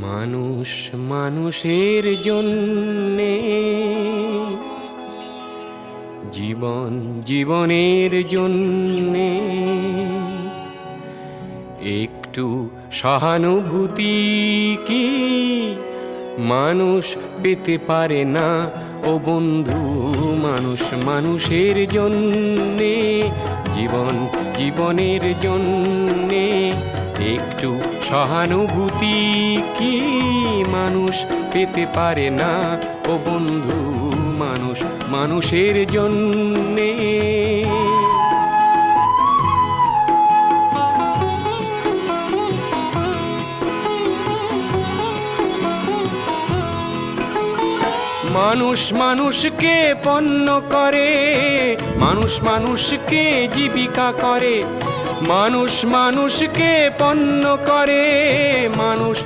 মানুষ মানুষের জন্যে, জীবন জীবনের জন্যে একটু সহানুভূতি কি মানুষ পেতে পারে না? ও বন্ধু, মানুষ মানুষের জন্যে, জীবন জীবনের জন্যে একটু সহানুভূতি কি মানুষ পেতে পারে না? ও বন্ধু, মানুষ মানুষের জন্যে। মানুষ মানুষকে পণ্য করে, মানুষ মানুষকে জীবিকা করে, মানুষ মানুষকে পণ্য করে, মানুষ